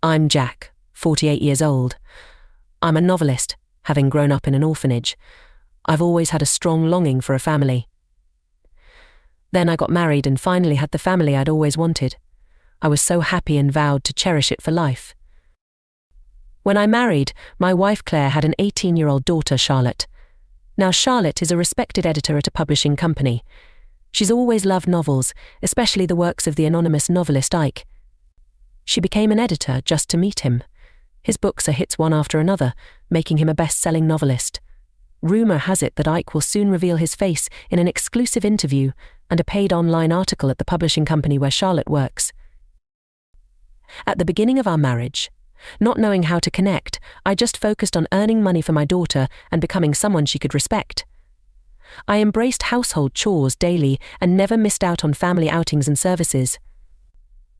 I'm Jack, 48 years old. I'm a novelist, having grown up in an orphanage. I've always had a strong longing for a family. Then I got married and finally had the family I'd always wanted. I was so happy and vowed to cherish it for life. When I married, my wife Claire had an 18-year-old daughter, Charlotte. Now Charlotte is a respected editor at a publishing company. She's always loved novels, especially the works of the anonymous novelist Ike. She became an editor just to meet him. His books are hits one after another, making him a best-selling novelist. Rumour has it that Ike will soon reveal his face in an exclusive interview and a paid online article at the publishing company where Charlotte works. At the beginning of our marriage, not knowing how to connect, I just focused on earning money for my daughter and becoming someone she could respect. I embraced household chores daily and never missed out on family outings and services.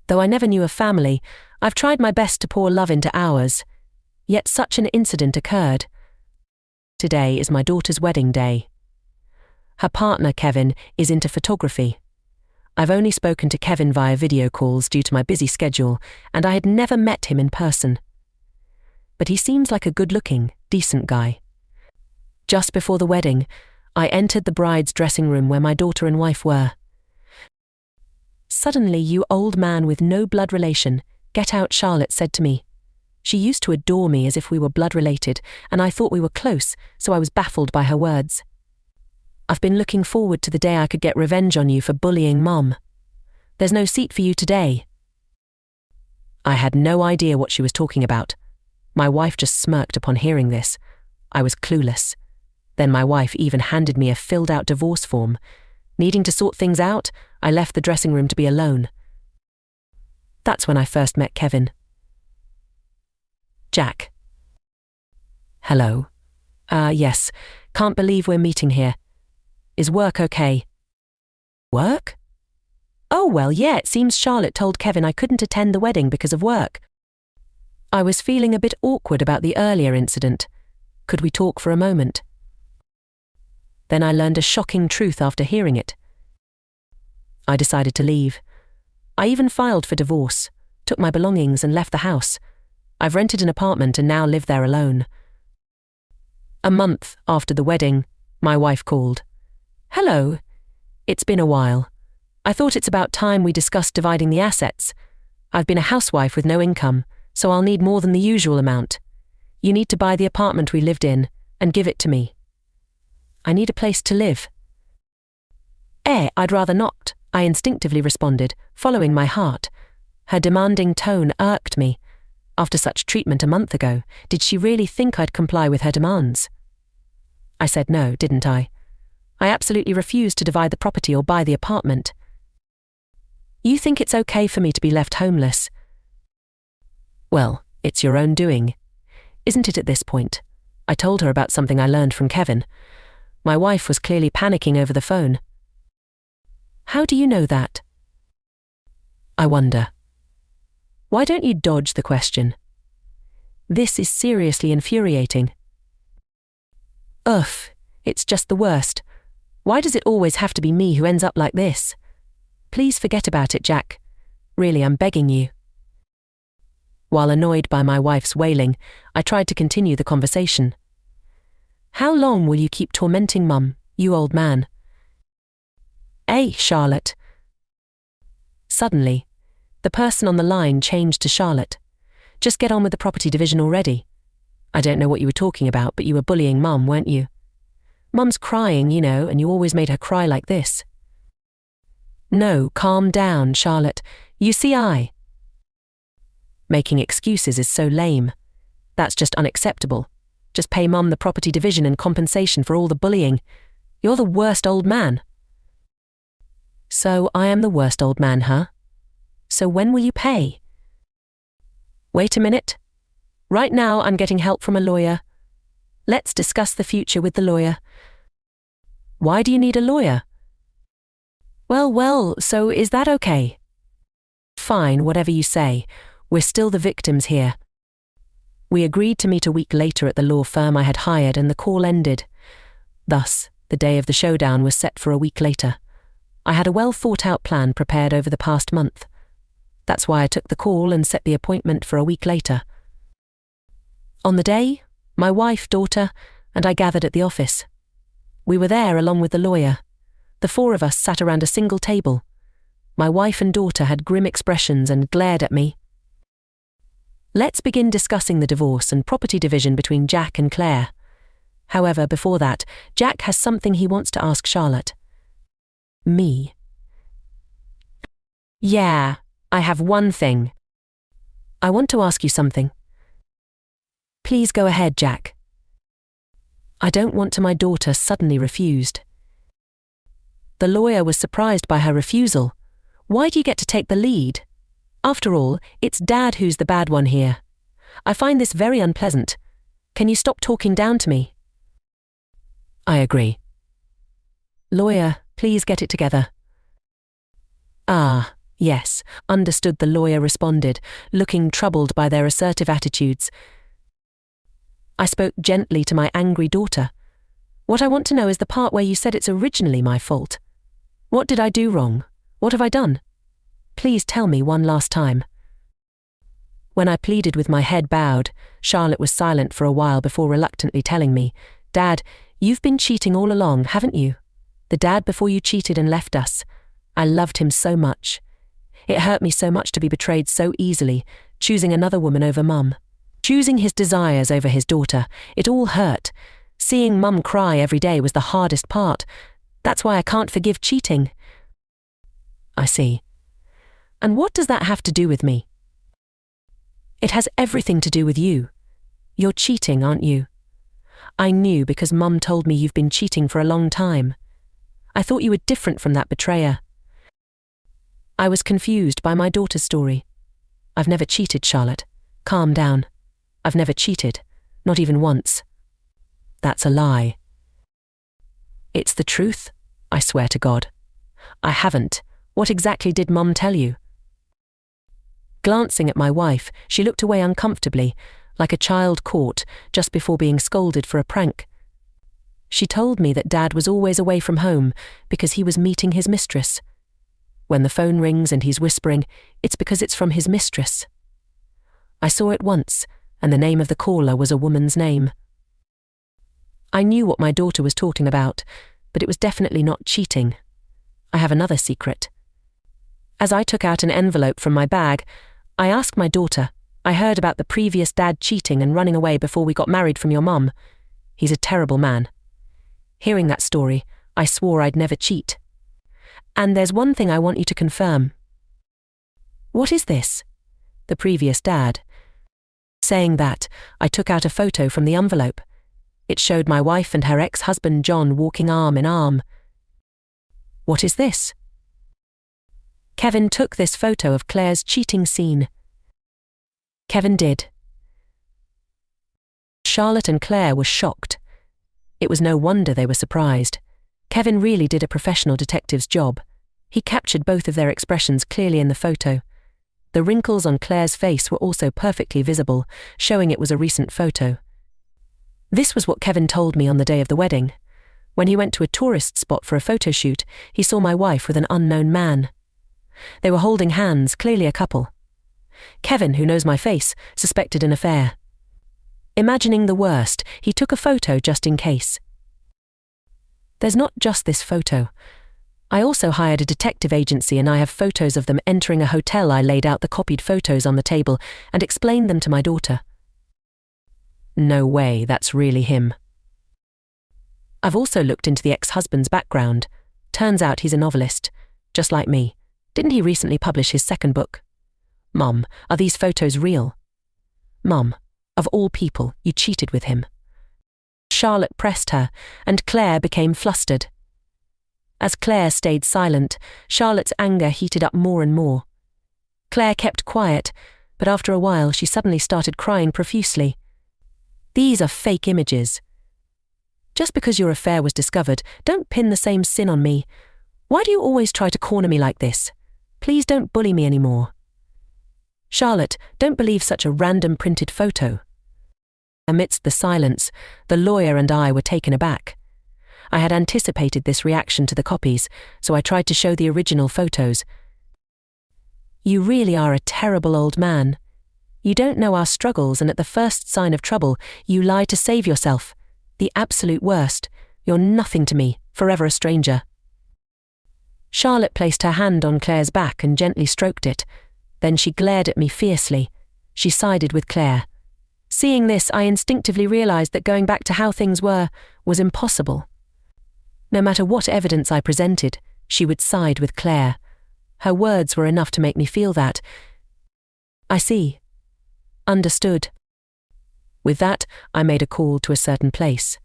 Though I never knew a family, I've tried my best to pour love into ours. Yet such an incident occurred. Today is my daughter's wedding day. Her partner, Kevin, is into photography. I've only spoken to Kevin via video calls due to my busy schedule, and I had never met him in person. But he seems like a good-looking, decent guy. Just before the wedding, I entered the bride's dressing room where my daughter and wife were. Suddenly, "You old man with no blood relation, get out," Charlotte said to me. She used to adore me as if we were blood-related, and I thought we were close, so I was baffled by her words. "I've been looking forward to the day I could get revenge on you for bullying Mom. There's no seat for you today." I had no idea what she was talking about. My wife just smirked upon hearing this. I was clueless. Then my wife even handed me a filled-out divorce form. Needing to sort things out, I left the dressing room to be alone. That's when I first met Kevin. Jack. Hello. Yes. Can't believe we're meeting here. Is work okay? Work? Oh, well, yeah, it seems Charlotte told Kevin I couldn't attend the wedding because of work. I was feeling a bit awkward about the earlier incident. Could we talk for a moment? Then I learned a shocking truth after hearing it. I decided to leave. I even filed for divorce, took my belongings and left the house. I've rented an apartment and now live there alone. A month after the wedding, my wife called. "Hello. It's been a while. I thought it's about time we discussed dividing the assets. I've been a housewife with no income, so I'll need more than the usual amount. You need to buy the apartment we lived in and give it to me. I need a place to live." I'd rather not, I instinctively responded, following my heart. Her demanding tone irked me. After such treatment a month ago, did she really think I'd comply with her demands? I said no, didn't I? I absolutely refused to divide the property or buy the apartment. "You think it's okay for me to be left homeless?" "Well, it's your own doing. Isn't it at this point?" I told her about something I learned from Kevin. My wife was clearly panicking over the phone. "How do you know that?" "I wonder. Why don't you dodge the question? This is seriously infuriating." "Ugh, it's just the worst. Why does it always have to be me who ends up like this? Please forget about it, Jack. Really, I'm begging you." While annoyed by my wife's wailing, I tried to continue the conversation. "How long will you keep tormenting Mum, you old man?" Charlotte." Suddenly, the person on the line changed to Charlotte. "Just get on with the property division already. I don't know what you were talking about, but you were bullying Mum, weren't you? Mum's crying, you know, and you always made her cry like this." "No, calm down, Charlotte. You see, Making excuses is so lame. That's just unacceptable. Just pay Mum the property division in compensation for all the bullying. You're the worst old man." "So I am the worst old man, huh? So when will you pay?" "Wait a minute. Right now I'm getting help from a lawyer. Let's discuss the future with the lawyer." "Why do you need a lawyer?" Well, so is that okay?" "Fine, whatever you say. We're still the victims here." We agreed to meet a week later at the law firm I had hired, and the call ended. Thus, the day of the showdown was set for a week later. I had a well-thought-out plan prepared over the past month. That's why I took the call and set the appointment for a week later. On the day, my wife, daughter, and I gathered at the office. We were there along with the lawyer. The four of us sat around a single table. My wife and daughter had grim expressions and glared at me. Let's begin discussing the divorce and property division between Jack and Claire. However, before that, Jack has something he wants to ask Charlotte. Me. Yeah, I have one thing. I want to ask you something. Please go ahead, Jack. I don't want to. My daughter suddenly refused. The lawyer was surprised by her refusal. Why do you get to take the lead? After all, it's Dad who's the bad one here. I find this very unpleasant. Can you stop talking down to me? I agree. Lawyer, please get it together. Ah, yes, understood, the lawyer responded, looking troubled by their assertive attitudes. I spoke gently to my angry daughter. What I want to know is the part where you said it's originally my fault. What did I do wrong? What have I done? Please tell me one last time. When I pleaded with my head bowed, Charlotte was silent for a while before reluctantly telling me, Dad, you've been cheating all along, haven't you? The dad before you cheated and left us. I loved him so much. It hurt me so much to be betrayed so easily, choosing another woman over Mum. Choosing his desires over his daughter. It all hurt. Seeing Mum cry every day was the hardest part. That's why I can't forgive cheating. I see. And what does that have to do with me? It has everything to do with you. You're cheating, aren't you? I knew because Mum told me you've been cheating for a long time. I thought you were different from that betrayer. I was confused by my daughter's story. I've never cheated, Charlotte. Calm down. I've never cheated. Not even once. That's a lie. It's the truth, I swear to God. I haven't. What exactly did Mum tell you? Glancing at my wife, she looked away uncomfortably, like a child caught just before being scolded for a prank. She told me that Dad was always away from home because he was meeting his mistress. When the phone rings and he's whispering, it's because it's from his mistress. I saw it once, and the name of the caller was a woman's name. I knew what my daughter was talking about, but it was definitely not cheating. I have another secret. As I took out an envelope from my bag, I asked my daughter, I heard about the previous dad cheating and running away before we got married from your mum. He's a terrible man. Hearing that story, I swore I'd never cheat. And there's one thing I want you to confirm. What is this? The previous dad. Saying that, I took out a photo from the envelope. It showed my wife and her ex-husband John walking arm in arm. What is this? Kevin took this photo of Claire's cheating scene. Kevin did. Charlotte and Claire were shocked. It was no wonder they were surprised. Kevin really did a professional detective's job. He captured both of their expressions clearly in the photo. The wrinkles on Claire's face were also perfectly visible, showing it was a recent photo. This was what Kevin told me on the day of the wedding. When he went to a tourist spot for a photo shoot, he saw my wife with an unknown man. They were holding hands, clearly a couple. Kevin, who knows my face, suspected an affair. Imagining the worst, he took a photo just in case. There's not just this photo. I also hired a detective agency and I have photos of them entering a hotel. I laid out the copied photos on the table and explained them to my daughter. No way, that's really him. I've also looked into the ex-husband's background. Turns out he's a novelist, just like me. Didn't he recently publish his second book? Mum, are these photos real? Mum, of all people, you cheated with him. Charlotte pressed her, and Claire became flustered. As Claire stayed silent, Charlotte's anger heated up more and more. Claire kept quiet, but after a while she suddenly started crying profusely. These are fake images. Just because your affair was discovered, don't pin the same sin on me. Why do you always try to corner me like this? Please don't bully me anymore. Charlotte, don't believe such a random printed photo. Amidst the silence, the lawyer and I were taken aback. I had anticipated this reaction to the copies, so I tried to show the original photos. You really are a terrible old man. You don't know our struggles, and at the first sign of trouble, you lie to save yourself. The absolute worst. You're nothing to me, forever a stranger. Charlotte placed her hand on Claire's back and gently stroked it. Then she glared at me fiercely. She sided with Claire. Seeing this, I instinctively realized that going back to how things were was impossible. No matter what evidence I presented, she would side with Claire. Her words were enough to make me feel that. I see. Understood. With that, I made a call to a certain place.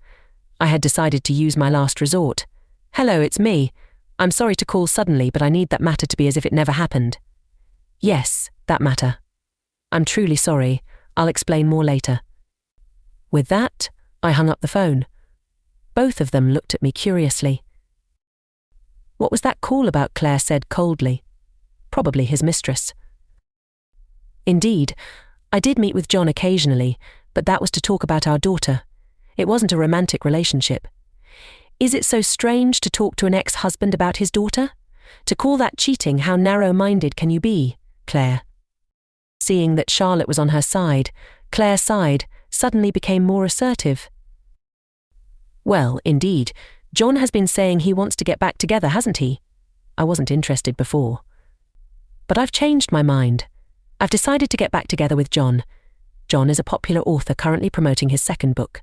I had decided to use my last resort. Hello, it's me. I'm sorry to call suddenly, but I need that matter to be as if it never happened. Yes, that matter. I'm truly sorry. I'll explain more later. With that, I hung up the phone. Both of them looked at me curiously. What was that call about? Claire said coldly. Probably his mistress. Indeed, I did meet with John occasionally, but that was to talk about our daughter. It wasn't a romantic relationship. Is it so strange to talk to an ex-husband about his daughter? To call that cheating? How narrow-minded can you be, Claire? Seeing that Charlotte was on her side, Claire sighed, suddenly became more assertive. Well, indeed, John has been saying he wants to get back together, hasn't he? I wasn't interested before. But I've changed my mind. I've decided to get back together with John. John is a popular author currently promoting his second book.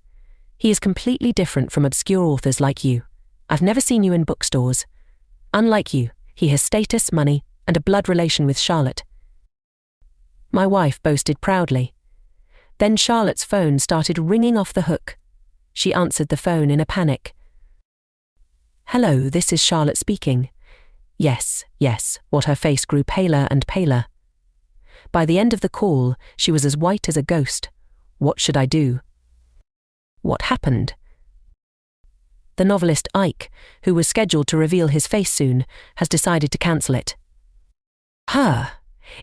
He is completely different from obscure authors like you. I've never seen you in bookstores. Unlike you, he has status, money, and a blood relation with Charlotte. My wife boasted proudly. Then Charlotte's phone started ringing off the hook. She answered the phone in a panic. Hello, this is Charlotte speaking. Yes, what her face grew paler and paler. By the end of the call, she was as white as a ghost. What should I do? What happened? The novelist Ike, who was scheduled to reveal his face soon, has decided to cancel it.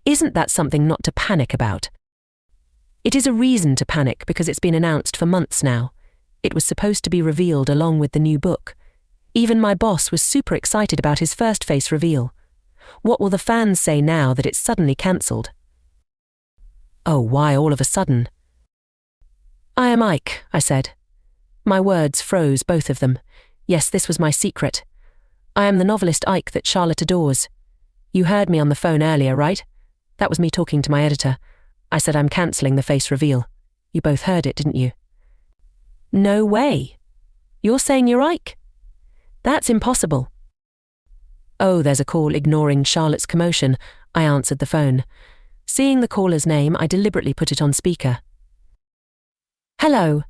Isn't that something not to panic about? It is a reason to panic because it's been announced for months now. It was supposed to be revealed along with the new book. Even my boss was super excited about his first face reveal. What will the fans say now that it's suddenly cancelled? Oh, why all of a sudden? I am Ike, I said. My words froze, both of them. Yes, this was my secret. I am the novelist Ike that Charlotte adores. You heard me on the phone earlier, right? That was me talking to my editor. I said I'm cancelling the face reveal. You both heard it, didn't you? No way. You're saying you're Ike? That's impossible. Oh, there's a call. Ignoring Charlotte's commotion, I answered the phone. Seeing the caller's name, I deliberately put it on speaker. Hello.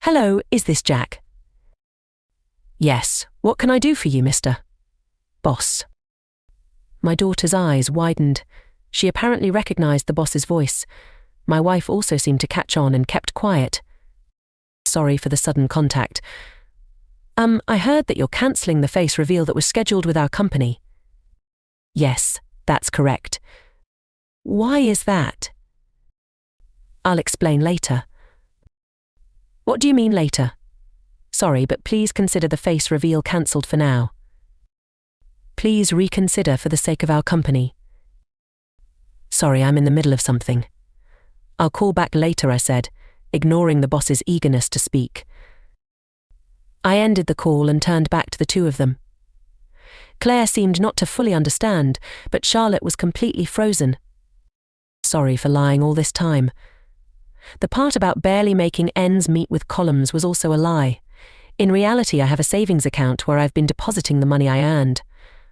Hello, is this Jack? Yes, what can I do for you, Mr. Boss? My daughter's eyes widened. She apparently recognized the boss's voice. My wife also seemed to catch on and kept quiet. Sorry for the sudden contact. I heard that you're cancelling the face reveal that was scheduled with our company. Yes, that's correct. Why is that? I'll explain later. What do you mean later? Sorry, but please consider the face reveal cancelled for now. Please reconsider for the sake of our company. Sorry, I'm in the middle of something. I'll call back later, I said, ignoring the boss's eagerness to speak. I ended the call and turned back to the two of them. Claire seemed not to fully understand, but Charlotte was completely frozen. Sorry for lying all this time. The part about barely making ends meet with columns was also a lie. In reality, I have a savings account where I've been depositing the money I earned.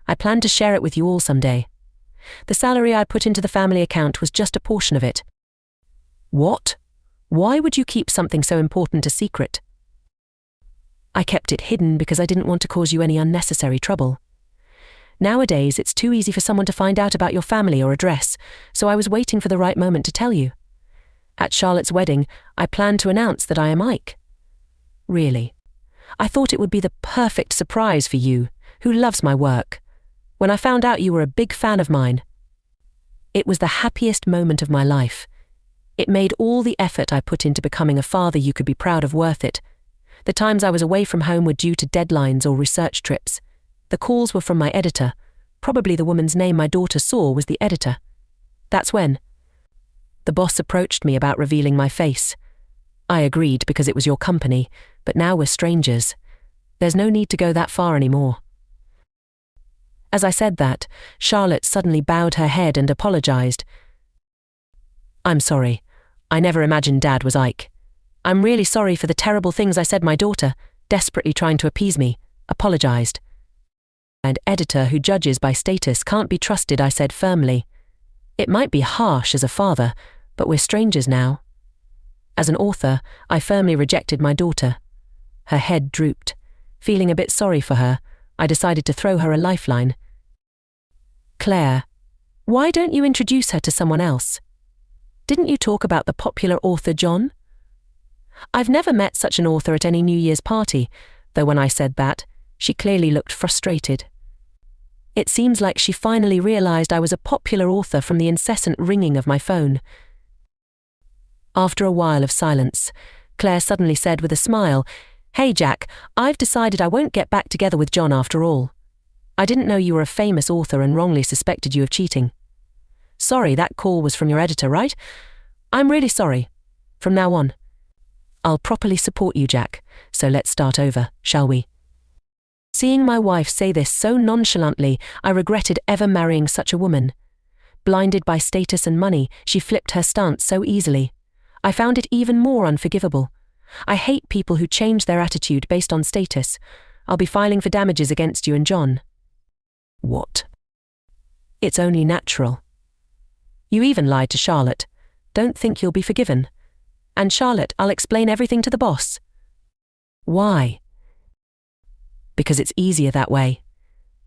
I plan to share it with you all someday. The salary I put into the family account was just a portion of it. What? Why would you keep something so important a secret? I kept it hidden because I didn't want to cause you any unnecessary trouble. Nowadays, it's too easy for someone to find out about your family or address, so I was waiting for the right moment to tell you. At Charlotte's wedding, I planned to announce that I am Ike. Really? I thought it would be the perfect surprise for you, who loves my work. When I found out you were a big fan of mine, it was the happiest moment of my life. It made all the effort I put into becoming a father you could be proud of worth it. The times I was away from home were due to deadlines or research trips. The calls were from my editor. Probably the woman's name my daughter saw was the editor. That's when the boss approached me about revealing my face. I agreed because it was your company, but now we're strangers. There's no need to go that far anymore. As I said that, Charlotte suddenly bowed her head and apologized. I'm sorry. I never imagined Dad was Ike. I'm really sorry for the terrible things I said. My daughter, desperately trying to appease me, apologized. An editor who judges by status can't be trusted, I said firmly. It might be harsh as a father, but we're strangers now. As an author, I firmly rejected my daughter. Her head drooped. Feeling a bit sorry for her, I decided to throw her a lifeline. Claire, why don't you introduce her to someone else? Didn't you talk about the popular author John? I've never met such an author at any New Year's party, though when I said that, she clearly looked frustrated. It seems like she finally realized I was a popular author from the incessant ringing of my phone. After a while of silence, Claire suddenly said with a smile, Hey Jack, I've decided I won't get back together with John after all. I didn't know you were a famous author and wrongly suspected you of cheating. Sorry, that call was from your editor, right? I'm really sorry. From now on, I'll properly support you, Jack, so let's start over, shall we? Seeing my wife say this so nonchalantly, I regretted ever marrying such a woman. Blinded by status and money, she flipped her stance so easily. I found it even more unforgivable. I hate people who change their attitude based on status. I'll be filing for damages against you and John. What? It's only natural. You even lied to Charlotte. Don't think you'll be forgiven. And Charlotte, I'll explain everything to the boss. Why? Because it's easier that way.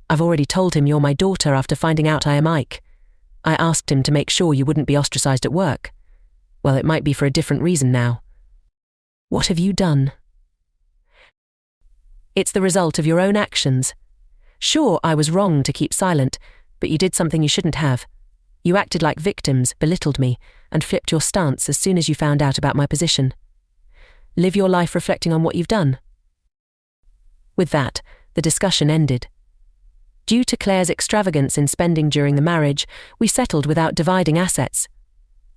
I've already told him you're my daughter after finding out I am Ike. I asked him to make sure you wouldn't be ostracized at work. Well, it might be for a different reason now. What have you done? It's the result of your own actions. Sure, I was wrong to keep silent, but you did something you shouldn't have. You acted like victims, belittled me, and flipped your stance as soon as you found out about my position. Live your life reflecting on what you've done. With that, the discussion ended. Due to Claire's extravagance in spending during the marriage, we settled without dividing assets.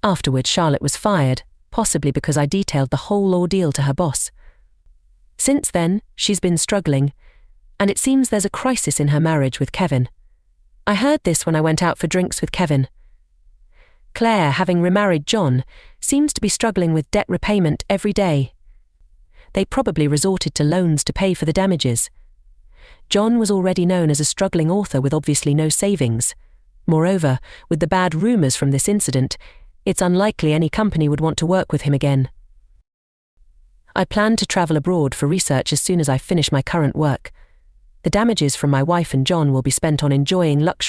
Afterward, Charlotte was fired, possibly because I detailed the whole ordeal to her boss. Since then, she's been struggling, and it seems there's a crisis in her marriage with Kevin. I heard this when I went out for drinks with Kevin. Claire, having remarried John, seems to be struggling with debt repayment every day. They probably resorted to loans to pay for the damages. John was already known as a struggling author with obviously no savings. Moreover, with the bad rumors from this incident, it's unlikely any company would want to work with him again. I plan to travel abroad for research as soon as I finish my current work. The damages from my wife and John will be spent on enjoying luxury